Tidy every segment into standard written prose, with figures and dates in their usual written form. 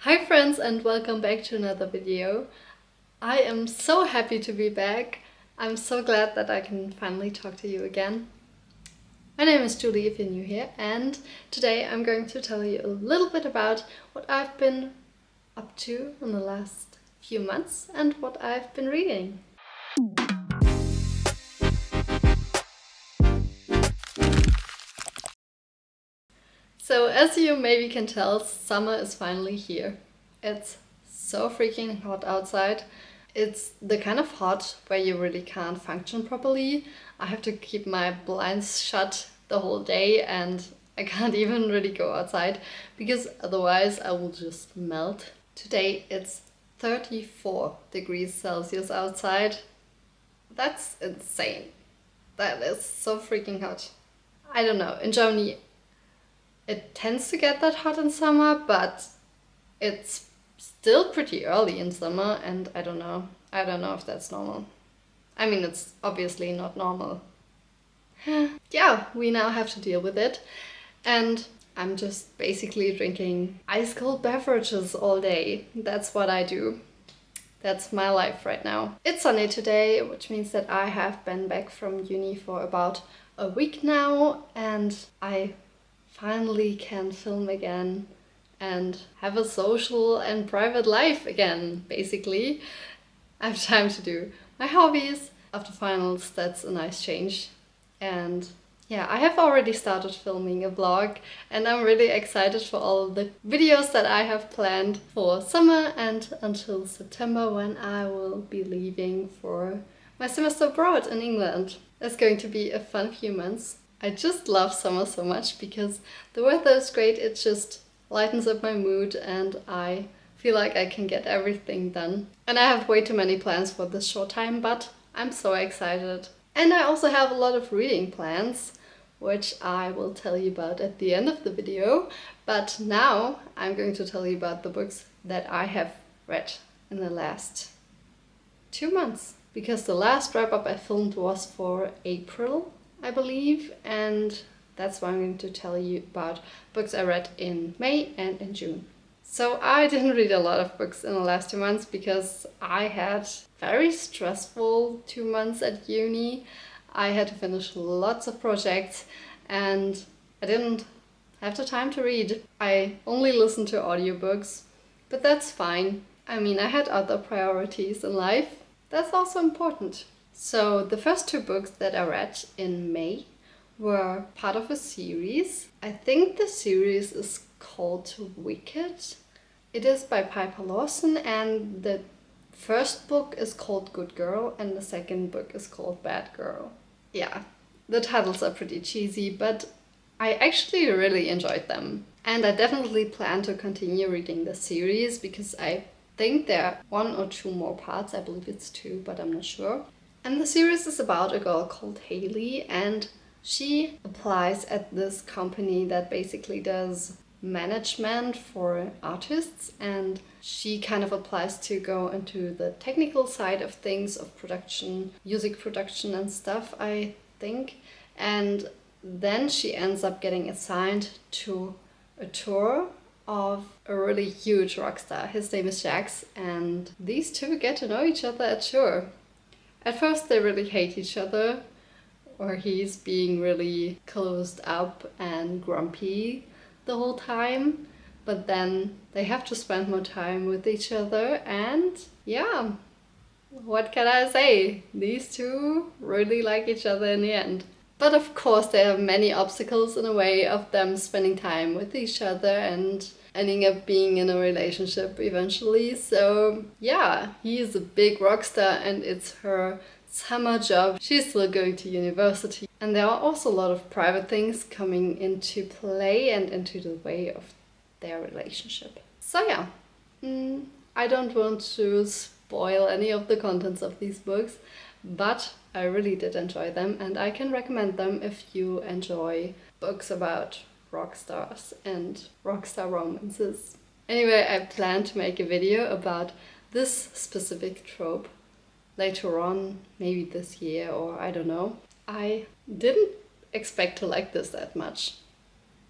Hi friends and welcome back to another video. I am so happy to be back. I'm so glad that I can finally talk to you again. My name is Julie if you're new here, and today I'm going to tell you a little bit about what I've been up to in the last few months and what I've been reading. So as you maybe can tell, summer is finally here. It's so freaking hot outside. It's the kind of hot where you really can't function properly. I have to keep my blinds shut the whole day and I can't even really go outside because otherwise I will just melt. Today it's 34 degrees Celsius outside. That's insane. That is so freaking hot. I don't know, in Germany it tends to get that hot in summer, but it's still pretty early in summer and I don't know if that's normal. I mean, it's obviously not normal. Yeah, we now have to deal with it and I'm just basically drinking ice cold beverages all day. That's what I do. That's my life right now. It's sunny today, which means that I have been back from uni for about a week now and I finally can film again and have a social and private life again, basically. I have time to do my hobbies. After finals, that's a nice change. And yeah, I have already started filming a vlog and I'm really excited for all the videos that I have planned for summer and until September when I will be leaving for my semester abroad in England. It's going to be a fun few months. I just love summer so much because the weather is great, it just lightens up my mood and I feel like I can get everything done. And I have way too many plans for this short time, but I'm so excited. And I also have a lot of reading plans, which I will tell you about at the end of the video. But now I'm going to tell you about the books that I have read in the last 2 months. Because the last wrap-up I filmed was for April, I believe, and that's why I'm going to tell you about books I read in May and in June. So I didn't read a lot of books in the last 2 months because I had very stressful 2 months at uni. I had to finish lots of projects and I didn't have the time to read. I only listened to audiobooks, but that's fine. I mean, I had other priorities in life. That's also important. So the first 2 books that I read in May were part of a series. I think the series is called Wicked. It is by Piper Lawson and the first book is called Good Girl and the second book is called Bad Girl. Yeah, the titles are pretty cheesy, but I actually really enjoyed them. And I definitely plan to continue reading the series because I think there are 1 or 2 more parts. I believe it's 2, but I'm not sure. And the series is about a girl called Haley and she applies at this company that basically does management for artists and she kind of applies to go into the technical side of things, of production, music production and stuff, I think. And then she ends up getting assigned to a tour of a really huge rock star. His name is Jax and these two get to know each other at tour. At first they really hate each other, or he's being really closed up and grumpy the whole time, but then they have to spend more time with each other and yeah, what can I say? These two really like each other in the end. But of course there are many obstacles in the way of them spending time with each other and ending up being in a relationship eventually. So yeah, he is a big rock star and it's her summer job. She's still going to university. And there are also a lot of private things coming into play and into the way of their relationship. So yeah, I don't want to spoil any of the contents of these books, but I really did enjoy them and I can recommend them if you enjoy books about rock stars and rock star romances. Anyway, I plan to make a video about this specific trope later on, maybe this year or I don't know. I didn't expect to like this that much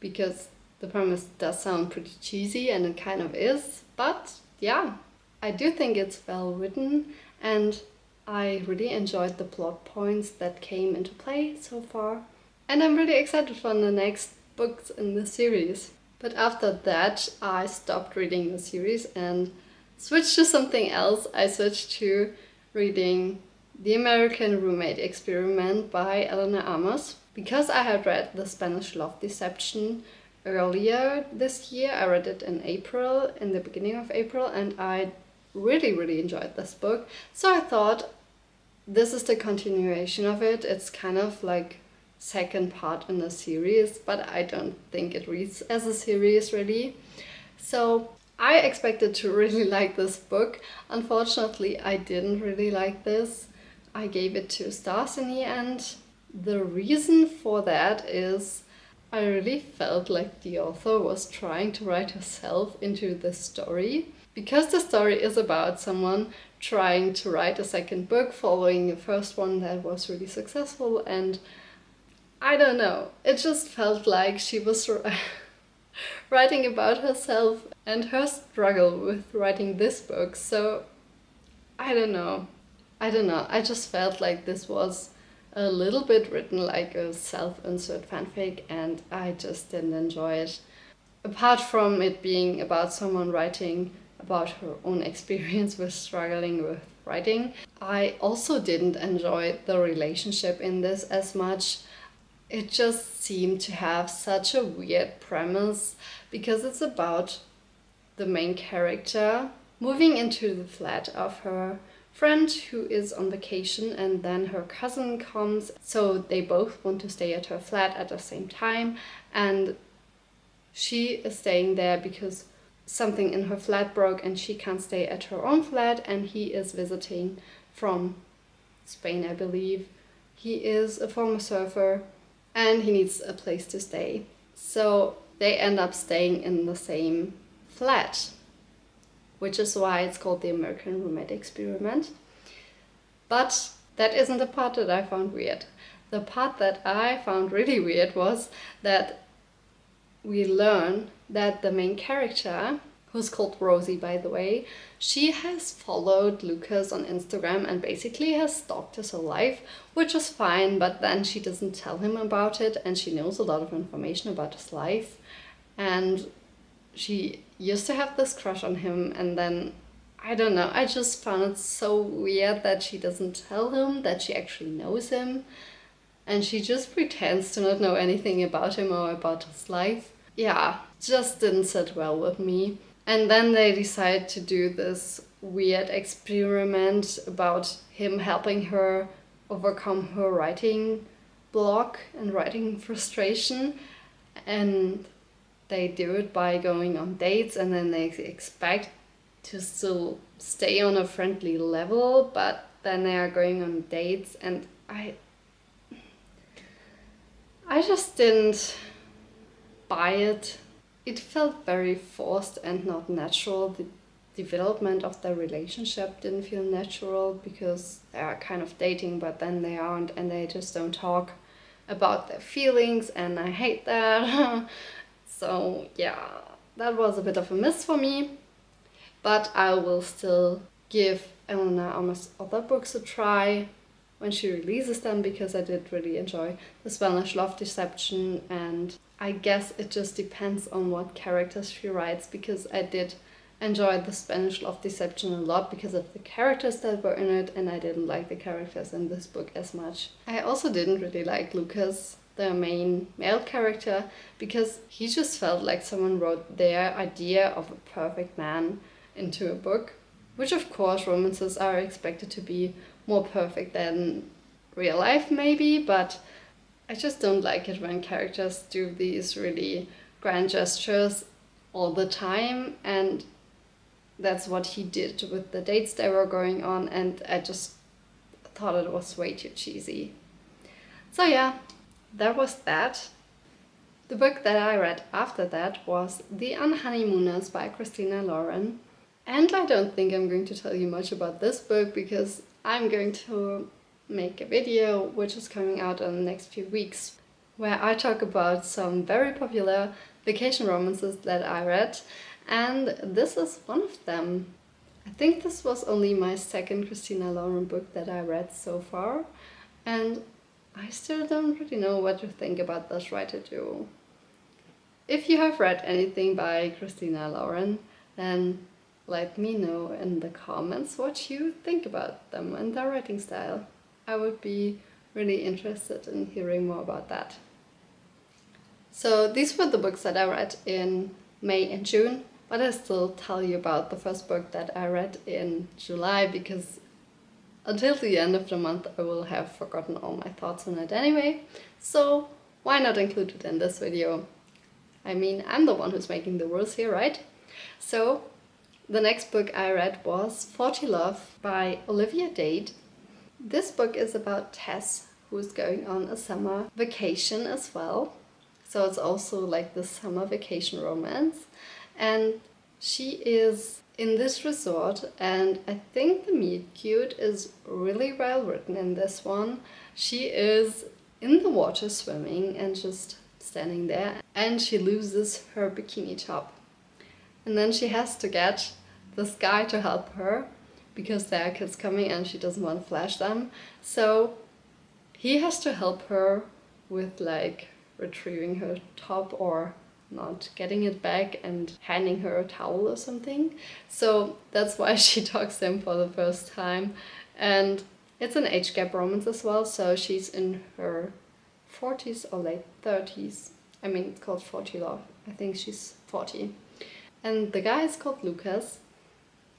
because The premise does sound pretty cheesy, and it kind of is, but yeah, I do think it's well written, and I really enjoyed the plot points that came into play so far. And I'm really excited for the next books in the series. But after that, I stopped reading the series and switched to something else. I switched to reading The American Roommate Experiment by Elena Amos. Because I had read The Spanish Love Deception earlier this year, I read it in April, in the beginning of April, and I really enjoyed this book. So I thought, this is the continuation of it. It's kind of like second part in the series, but I don't think it reads as a series really. So I expected to really like this book. Unfortunately, I didn't really like this. I gave it 2 stars in the end. The reason for that is I really felt like the author was trying to write herself into the story, because the story is about someone trying to write a second book following the first one that was really successful, and I don't know, it just felt like she was writing about herself and her struggle with writing this book. So I don't know, I just felt like this was a little bit written like a self-insert fanfic, and I just didn't enjoy it. Apart from it being about someone writing about her own experience with struggling with writing, I also didn't enjoy the relationship in this as much. It just seemed to have such a weird premise, because it's about the main character moving into the flat of her friend who is on vacation, and then her cousin comes, so they both want to stay at her flat at the same time, and she is staying there because something in her flat broke and she can't stay at her own flat, and he is visiting from Spain, I believe. He is a former surfer and he needs a place to stay. So they end up staying in the same flat, which is why it's called The American Roommate Experiment. But that isn't the part that I found weird. The part that I found really weird was that we learn that the main character, who's called Rosie by the way, she has followed Lucas on Instagram and basically has stalked his whole life, which is fine, but then she doesn't tell him about it, and she knows a lot of information about his life, and she used to have this crush on him, and then I don't know, I just found it so weird that she doesn't tell him that she actually knows him, and she just pretends to not know anything about him or about his life. Yeah, just didn't sit well with me. And then they decide to do this weird experiment about him helping her overcome her writing block and writing frustration, and they do it by going on dates, and then they expect to still stay on a friendly level, but then they are going on dates, and I just didn't buy it. It felt very forced and not natural. The development of their relationship didn't feel natural, because they are kind of dating but then they aren't, and they just don't talk about their feelings, and I hate that. So yeah, that was a bit of a miss for me, but I will still give Elena Amos' other books a try when she releases them, because I did really enjoy The Spanish Love Deception, and I guess it just depends on what characters she writes, because I did enjoy The Spanish Love Deception a lot because of the characters that were in it, and I didn't like the characters in this book as much. I also didn't really like Lucas, the main male character, because he just felt like someone wrote their idea of a perfect man into a book, which of course romances are expected to be more perfect than real life maybe, but I just don't like it when characters do these really grand gestures all the time, and that's what he did with the dates they were going on, and I just thought it was way too cheesy. So yeah, that was that. The book that I read after that was The Unhoneymooners by Christina Lauren, and I don't think I'm going to tell you much about this book, because I'm going to make a video which is coming out in the next few weeks, where I talk about some very popular vacation romances that I read, and this is one of them. I think this was only my second Christina Lauren book that I read so far, and I still don't really know what to think about this writer duo. If you have read anything by Christina Lauren, then let me know in the comments what you think about them and their writing style. I would be really interested in hearing more about that. So these were the books that I read in May and June, but I still tell you about the first book that I read in July, because until the end of the month I will have forgotten all my thoughts on it anyway, so why not include it in this video? I mean, I'm the one who's making the rules here, right? So the next book I read was 40 Love by Olivia Dade. This book is about Tess, who's going on a summer vacation as well. So it's also like the summer vacation romance. And she is in this resort, and I think the meet cute is really well written in this one. She is in the water swimming and just standing there, and she loses her bikini top. And then she has to get this guy to help her because there are kids coming and she doesn't want to flash them. So he has to help her with like retrieving her top or not getting it back and handing her a towel or something. So that's why she talks to him for the first time. And it's an age gap romance as well, so she's in her 40s or late 30s. I mean, it's called 40 Love. I think she's 40. And the guy is called Lucas,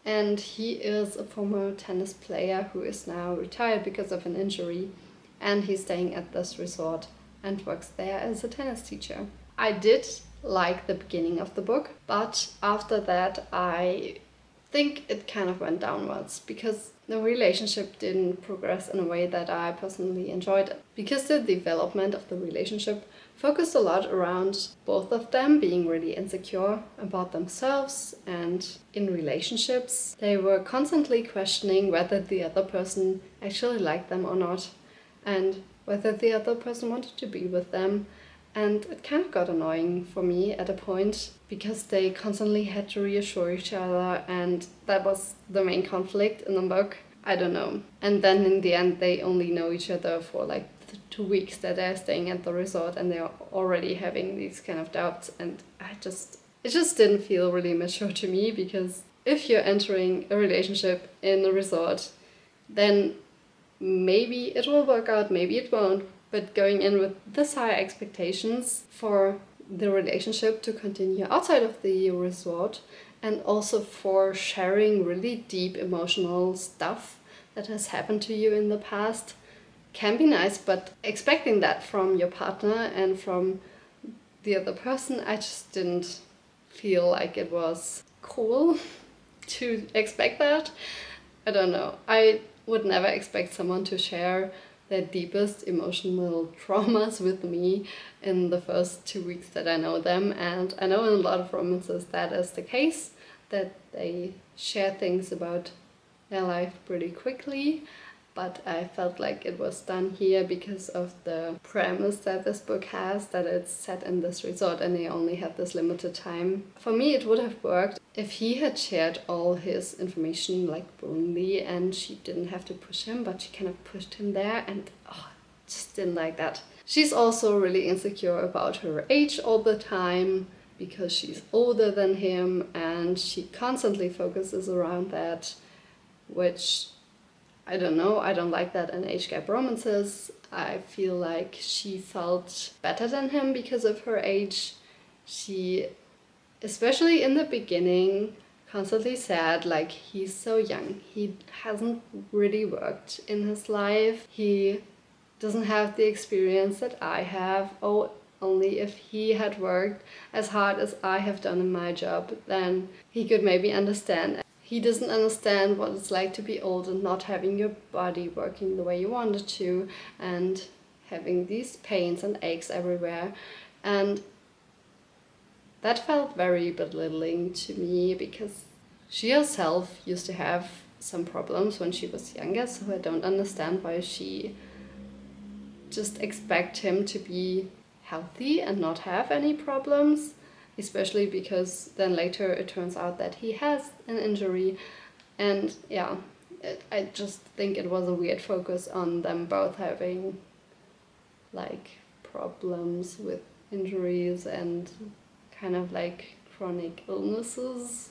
and he is a former tennis player who is now retired because of an injury, and he's staying at this resort and works there as a tennis teacher. I did like the beginning of the book, but after that I think it kind of went downwards because the relationship didn't progress in a way that I personally enjoyed it. Because the development of the relationship focused a lot around both of them being really insecure about themselves and in relationships. They were constantly questioning whether the other person actually liked them or not, and whether the other person wanted to be with them. And it kind of got annoying for me at a point because they constantly had to reassure each other, and that was the main conflict in the book. I don't know. And then in the end they only know each other for like 2 weeks that they're staying at the resort, and they're already having these kind of doubts, and it just didn't feel really mature to me, because if you're entering a relationship in a resort, then maybe it will work out, maybe it won't. But going in with this high expectations for the relationship to continue outside of the resort, and also for sharing really deep emotional stuff that has happened to you in the past, can be nice, but expecting that from your partner and from the other person, I just didn't feel like it was cool to expect that. I don't know. I would never expect someone to share their deepest emotional traumas with me in the first 2 weeks that I know them. And I know in a lot of romances that is the case, that they share things about their life pretty quickly. But I felt like it was done here because of the premise that this book has, that it's set in this resort and they only have this limited time. For me, it would have worked if he had shared all his information like willingly and she didn't have to push him, but she kind of pushed him there, and just didn't like that. She's also really insecure about her age all the time because she's older than him, and she constantly focuses around that, which I don't know, I don't like that in age gap romances. I feel like she felt better than him because of her age. She, especially in the beginning, constantly said like he's so young, he hasn't really worked in his life, he doesn't have the experience that I have. Oh, only if he had worked as hard as I have done in my job, then he could maybe understand. He doesn't understand what it's like to be old and not having your body working the way you want it to, and having these pains and aches everywhere. And that felt very belittling to me because she herself used to have some problems when she was younger, so I don't understand why she just expect him to be healthy and not have any problems. especially because then later it turns out that he has an injury. And yeah, I just think it was a weird focus on them both having like problems with injuries and kind of like chronic illnesses.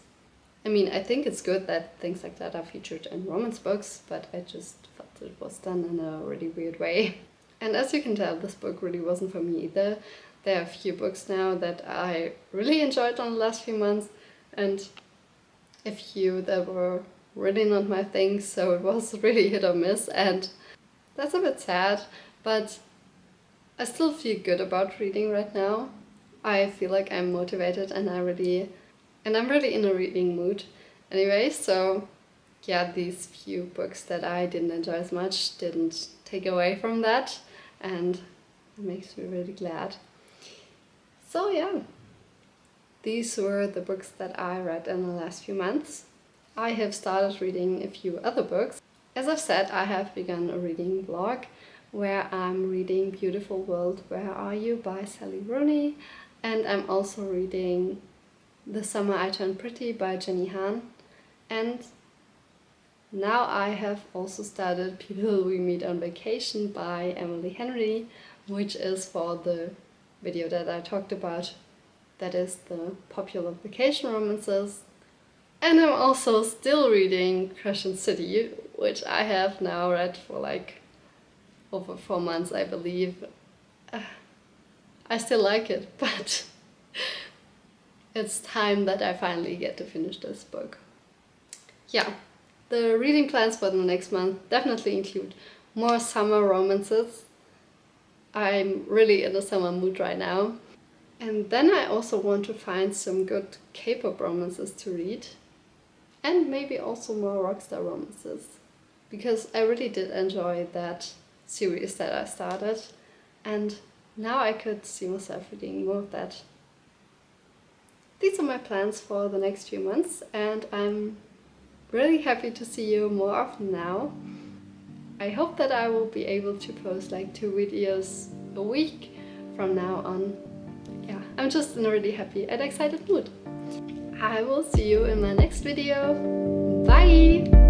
I mean, I think it's good that things like that are featured in romance books, but I just felt it was done in a really weird way. And as you can tell, this book really wasn't for me either. There are a few books now that I really enjoyed on the last few months, and a few that were really not my thing, so it was really hit or miss, and that's a bit sad, but I still feel good about reading right now. I feel like I'm motivated and I'm really in a reading mood anyway, so yeah, these few books that I didn't enjoy as much didn't take away from that, and it makes me really glad. So yeah, these were the books that I read in the last few months. I have started reading a few other books. As I've said, I have begun a reading blog where I'm reading Beautiful World, Where Are You by Sally Rooney, and I'm also reading The Summer I Turned Pretty by Jenny Han, and now I have also started People We Meet on Vacation by Emily Henry, which is for the video that I talked about, that is the popular vacation romances. And I'm also still reading Crescent City, which I have now read for like over 4 months, I believe. I still like it, but it's time that I finally get to finish this book. Yeah, the reading plans for the next month definitely include more summer romances. I'm really in a summer mood right now. And then I also want to find some good K-pop romances to read. And maybe also more Rockstar romances. Because I really did enjoy that series that I started. And now I could see myself reading more of that. These are my plans for the next few months, and I'm really happy to see you more often now. I hope that I will be able to post like 2 videos a week from now on. Yeah, I'm just in a really happy and excited mood. I will see you in my next video. Bye!